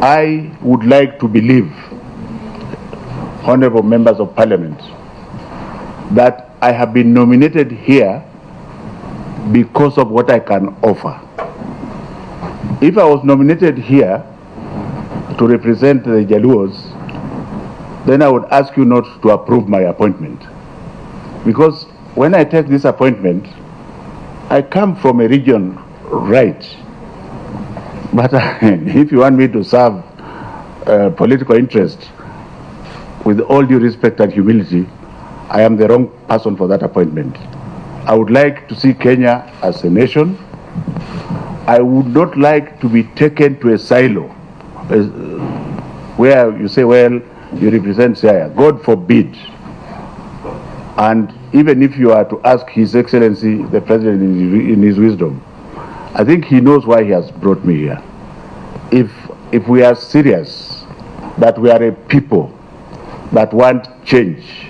I would like to believe, honorable members of parliament, that I have been nominated here because of what I can offer. If I was nominated here to represent the Jaluos, then I would ask you not to approve my appointment. Because when I take this appointment, I come from a region, right? But if you want me to serve political interest, with all due respect and humility, I am the wrong person for that appointment. I would like to see Kenya as a nation. I would not like to be taken to a silo where you say, well, you represent Siaya. God forbid. And even if you are to ask His Excellency, the President, in his wisdom, I think he knows why he has brought me here. If we are serious that we are a people that want change,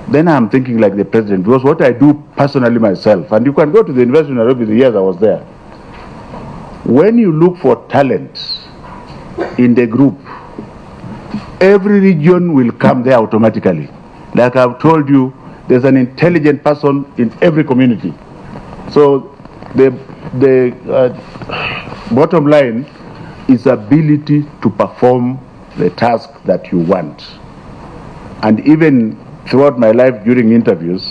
then I'm thinking like the President, because what I do personally myself, and you can go to the University of Nairobi the years I was there, when you look for talent in the group, every region will come there automatically. Like I've told you, there's an intelligent person in every community. So the bottom line is ability to perform the task that you want. And even throughout my life during interviews,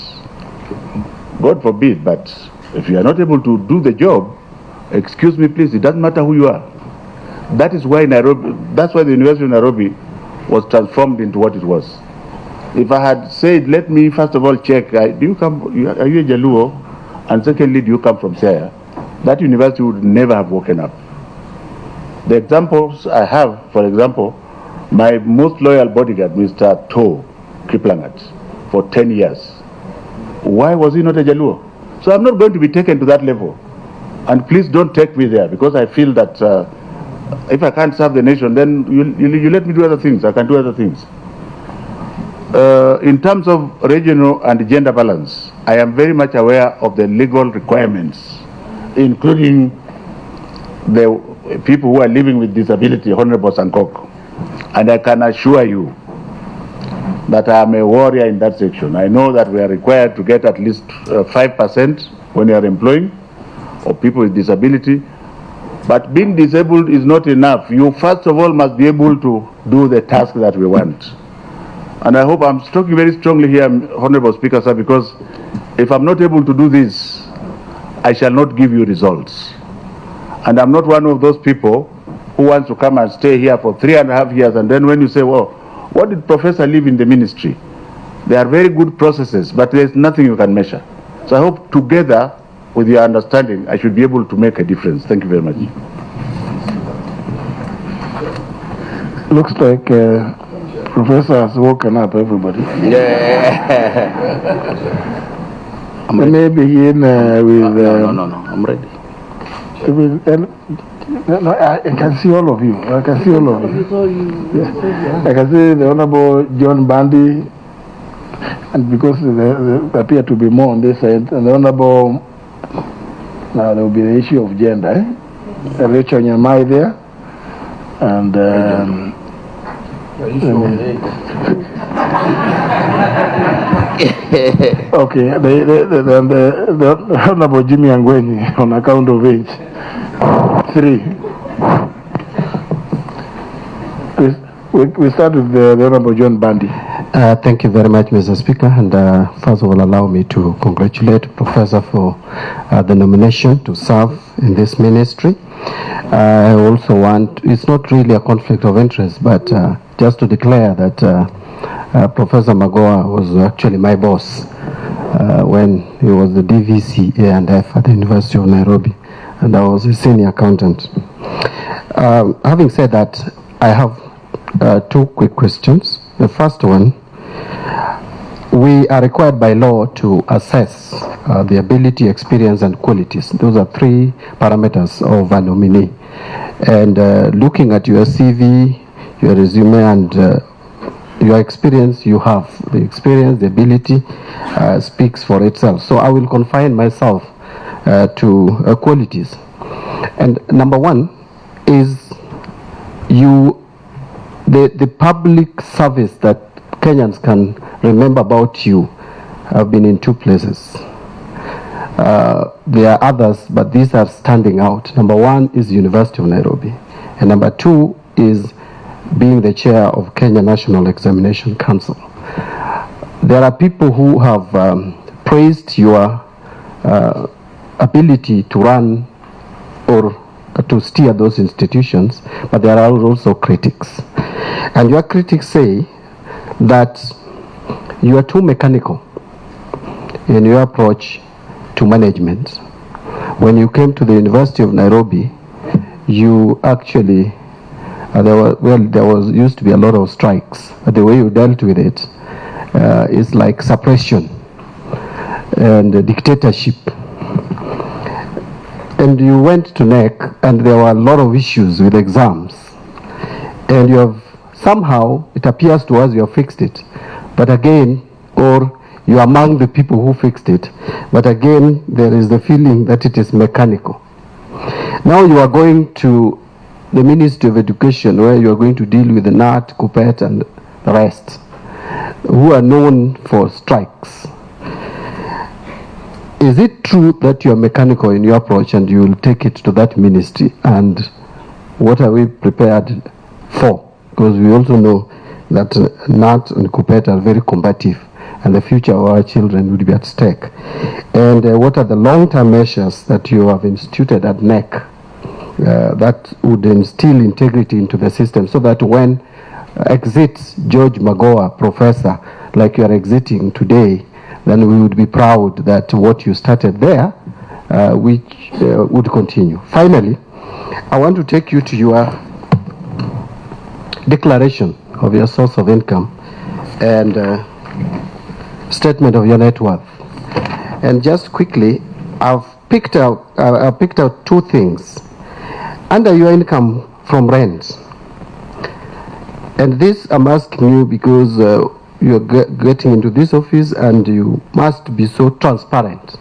God forbid, but if you are not able to do the job, excuse me please, it doesn't matter who you are. That is why Nairobi, that's why the University of Nairobi was transformed into what it was. If I had said, let me first of all check, are you a Jaluo? And secondly, do you come from Siaya? That university would never have woken up. The examples I have, for example, my most loyal bodyguard, Mr. To Kiplangat, for 10 years. Why was he not a Jaluo? So I'm not going to be taken to that level. And please don't take me there, because I feel that if I can't serve the nation, then you let me do other things. I can do other things. In terms of regional and gender balance, I am very much aware of the legal requirements, including the people who are living with disability, Honorable Sankok. And I can assure you that I am a warrior in that section. I know that we are required to get at least 5% when you are employing of people with disability. But being disabled is not enough. You first of all must be able to do the task that we want. And I hope I'm talking very strongly here, Honorable Speaker, sir, because if I'm not able to do this, I shall not give you results. And I'm not one of those people who wants to come and stay here for 3.5 years, and then when you say, well, what did Professor leave in the ministry? They are very good processes, but there's nothing you can measure. So I hope together, with your understanding, I should be able to make a difference. Thank you very much. Looks like Professor has woken up everybody. Yeah. Let me begin with... No, I'm ready. No, I can see all of you. I can see all of you. Yeah. I can see the Honorable John Bandi, and because there appear to be more on this side, and the Honorable, now there will be the issue of gender, Rachel Nyamai there, and okay, the Honorable Jimmy Angweni on account of age. 3. We start with the Honorable John Bandi. Thank you very much, Mr. Speaker. And first of all, allow me to congratulate Professor for the nomination to serve in this ministry. I also want, it's not really a conflict of interest, but just to declare that Professor Magoha was actually my boss when he was the DVC A&F at the University of Nairobi, and I was a senior accountant. Having said that, I have 2 quick questions. The first one, we are required by law to assess the ability, experience, and qualities. Those are 3 parameters of a nominee. And looking at your CV, your resume, and your experience, you have the experience, the ability speaks for itself. So I will confine myself to qualities. And number 1 is the public service that Kenyans can remember about you have been in two places. There are others, but these are standing out. Number one is University of Nairobi, and number two is being the chair of Kenya National Examination Council. There are people who have praised your ability to run or to steer those institutions, but there are also critics. And your critics say that you are too mechanical in your approach to management. When you came to the University of Nairobi, you actually, there used to be a lot of strikes, but the way you dealt with it is like suppression and dictatorship. And you went to NEC, and there were a lot of issues with exams. And you have somehow, it appears to us you have fixed it. But again, or you are among the people who fixed it. But again, there is the feeling that it is mechanical. Now you are going to the Ministry of Education, where you are going to deal with the NAT, KUPPET, and the rest, who are known for strikes. Is it true that you are mechanical in your approach and you will take it to that ministry? And what are we prepared for? Because we also know that NAT and KUPPET are very combative, and the future of our children would be at stake. And what are the long-term measures that you have instituted at NEC that would instill integrity into the system, so that when exits George Magoha, professor, like you are exiting today, then we would be proud that what you started there would continue. Finally, I want to take you to your declaration of your source of income and statement of your net worth. And just quickly, I've picked out two things. Under your income from rent, and this I'm asking you because you're getting into this office and you must be so transparent.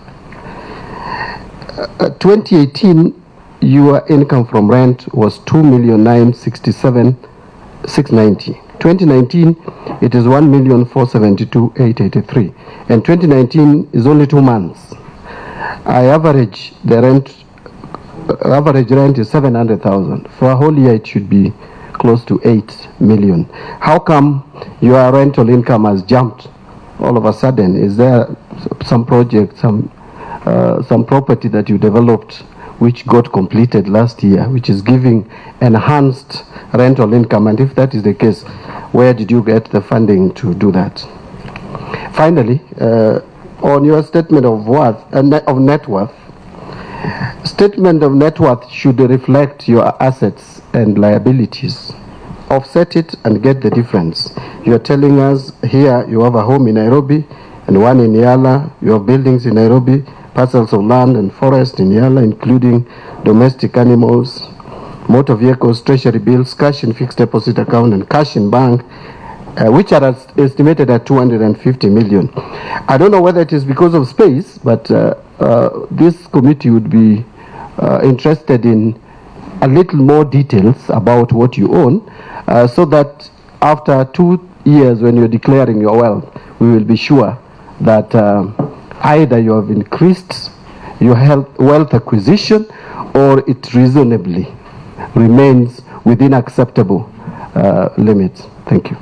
2018, your income from rent was 2,967,690. 2019, it is 1,472,883. And 2019 is only 2 months. Average rent is 700,000. For a whole year, it should be close to 8 million. How come your rental income has jumped all of a sudden? Is there some project, some property that you developed which got completed last year, which is giving enhanced rental income? And if that is the case, where did you get the funding to do that? Finally, on your statement of net worth, statement of net worth should reflect your assets and liabilities. Offset it and get the difference. You are telling us here you have a home in Nairobi and one in Yala. You have buildings in Nairobi, parcels of land and forest in Yala, including domestic animals, motor vehicles, treasury bills, cash in fixed deposit account, and cash in bank, which are estimated at 250 million. I don't know whether it is because of space, but this committee would be interested in a little more details about what you own, so that after 2 years when you're declaring your wealth, we will be sure that either you have increased your wealth acquisition or it reasonably remains within acceptable limits. Thank you.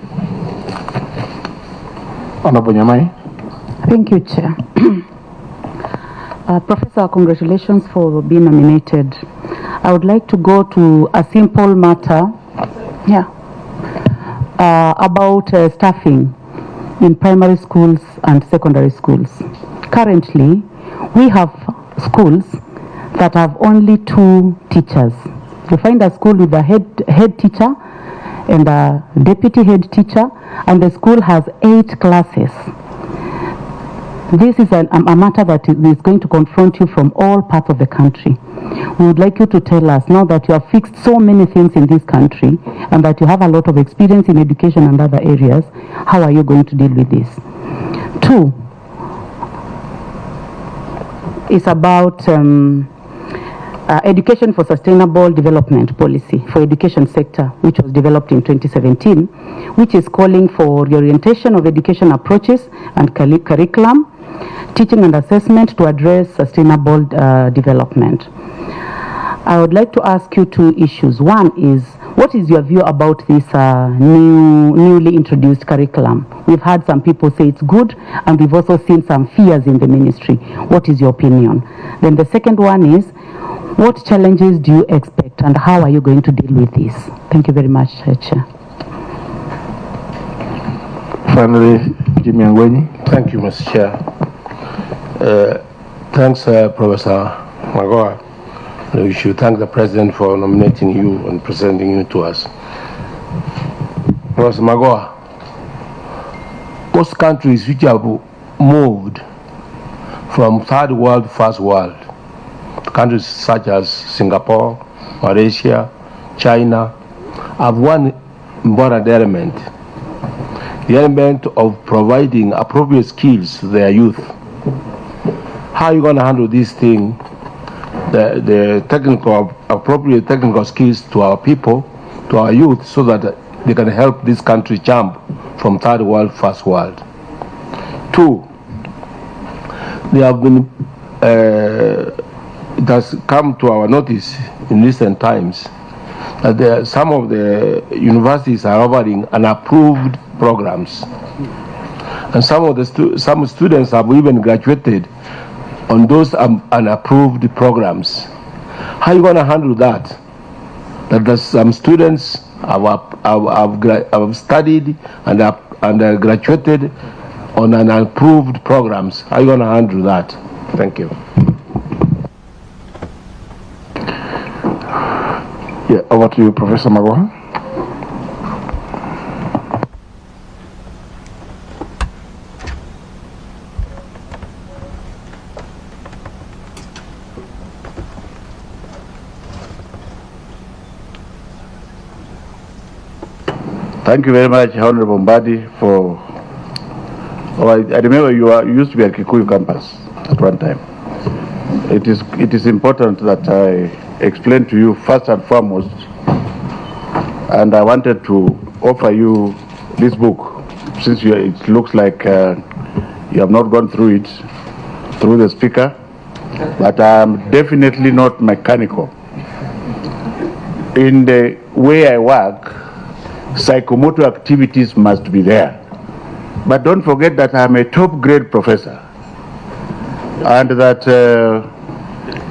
Honorable Nyamai. Thank you, Chair. Professor, congratulations for being nominated. I would like to go to a simple matter about staffing in primary schools and secondary schools. Currently, we have schools that have only 2 teachers. You find a school with a head teacher and a deputy head teacher, and the school has 8 classes. This is a matter that is going to confront you from all parts of the country. We would like you to tell us, now that you have fixed so many things in this country and that you have a lot of experience in education and other areas, how are you going to deal with this? 2 is about Education for Sustainable Development policy for education sector, which was developed in 2017, which is calling for reorientation of education approaches and curriculum, teaching and assessment to address sustainable development. I would like to ask you two issues. One is, what is your view about this newly introduced curriculum? We've had some people say it's good, and we've also seen some fears in the ministry. What is your opinion? Then the second one is, what challenges do you expect, and how are you going to deal with this? Thank you very much, Chair. Finally, Jimmy Angwenyi. Thank you, Mr. Chair. Thanks, Professor Magoha. We should thank the President for nominating you and presenting you to us. Professor Magoha, most countries which have moved from third world to first world, countries such as Singapore, Malaysia, China, have one important element, the element of providing appropriate skills to their youth. How are you going to handle this thing, the appropriate technical skills to our people, to our youth, so that they can help this country jump from third world to first world? Two, they have been, it has come to our notice in recent times that some of the universities are offering unapproved programs, and some students have even graduated on those unapproved programs. How are you going to handle that? That some students have studied and graduated on unapproved programs. How are you going to handle that? Thank you. Yeah, over to you, Professor Magoha. Thank you very much, Honorable Mbadi, for. Oh, I remember you used to be at Kikuyu campus at one time. It is important that I explain to you first and foremost, and I wanted to offer you this book, since it looks like you have not gone through it through the speaker, but I am definitely not mechanical. In the way I work, psychomotor activities must be there. But don't forget that I'm a top grade professor, and that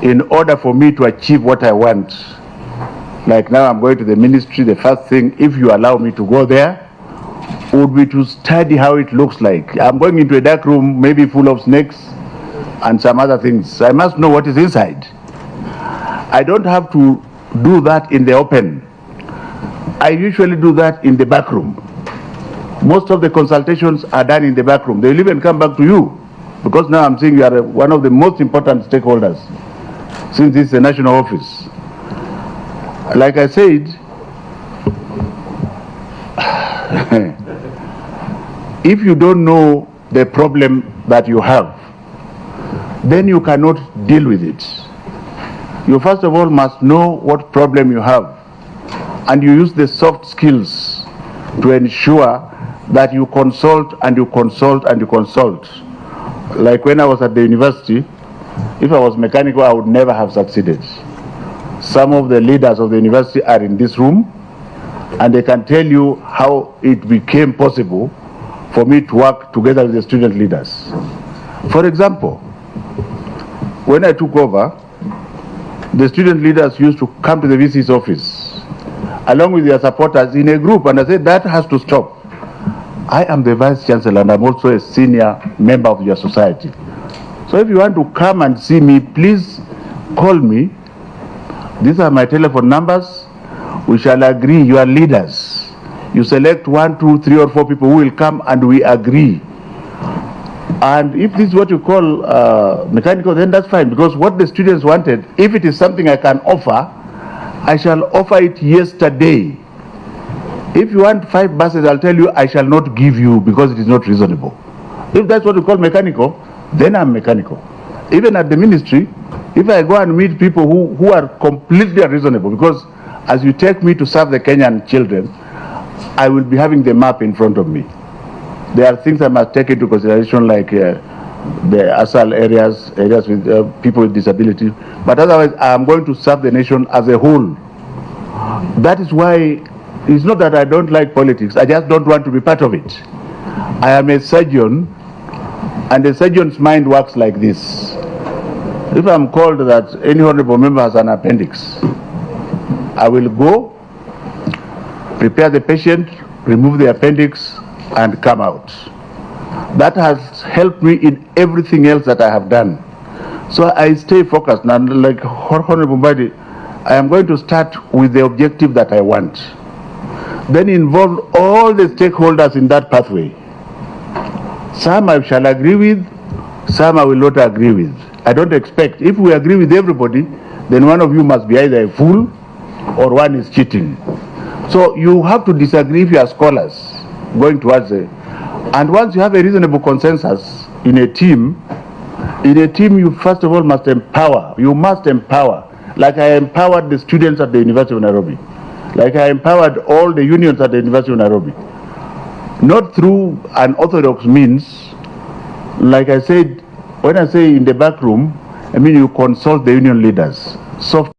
in order for me to achieve what I want, like now I'm going to the ministry, the first thing, if you allow me to go there, would be to study how it looks like. I'm going into a dark room, maybe full of snakes and some other things. I must know what is inside. I don't have to do that in the open. I usually do that in the back room. Most of the consultations are done in the back room. They will even come back to you, because now I'm seeing you are one of the most important stakeholders, since this is a national office. Like I said, if you don't know the problem that you have, then you cannot deal with it. You first of all must know what problem you have, and you use the soft skills to ensure that you consult and you consult and you consult. Like when I was at the university, if I was mechanical, I would never have succeeded. Some of the leaders of the university are in this room, and they can tell you how it became possible for me to work together with the student leaders. For example, when I took over, the student leaders used to come to the VC's office along with their supporters in a group, and I said that has to stop. I am the Vice Chancellor, and I'm also a senior member of your society. So if you want to come and see me, please call me. These are my telephone numbers. We shall agree, you are leaders. You select 1, 2, 3 or 4 people who will come, and we agree. And if this is what you call mechanical, then that's fine, because what the students wanted, if it is something I can offer, I shall offer it yesterday. If you want 5 buses, I'll tell you I shall not give you, because it is not reasonable. If that's what you call mechanical, then I'm mechanical. Even at the ministry, If I go and meet people who are completely unreasonable, because as you take me to serve the Kenyan children, I will be having the map in front of me. There are things I must take into consideration, like the ASAL areas with people with disability. But otherwise, I am going to serve the nation as a whole. That is why it's not that I don't like politics. I just don't want to be part of it. I am a surgeon, and a surgeon's mind works like this. If I'm called that any honorable member has an appendix, I will go, prepare the patient, remove the appendix, and come out. That has helped me in everything else that I have done. So I stay focused. Now, like Honorable Mbadi, I am going to start with the objective that I want. Then involve all the stakeholders in that pathway. Some I shall agree with, some I will not agree with. I don't expect, if we agree with everybody, then one of you must be either a fool or one is cheating. So you have to disagree if you are scholars going towards it. And once you have a reasonable consensus in a team you first of all must empower. You must empower. Like I empowered the students at the University of Nairobi. Like I empowered all the unions at the University of Nairobi. Not through an orthodox means. Like I said, when I say in the back room, I mean you consult the union leaders. Soft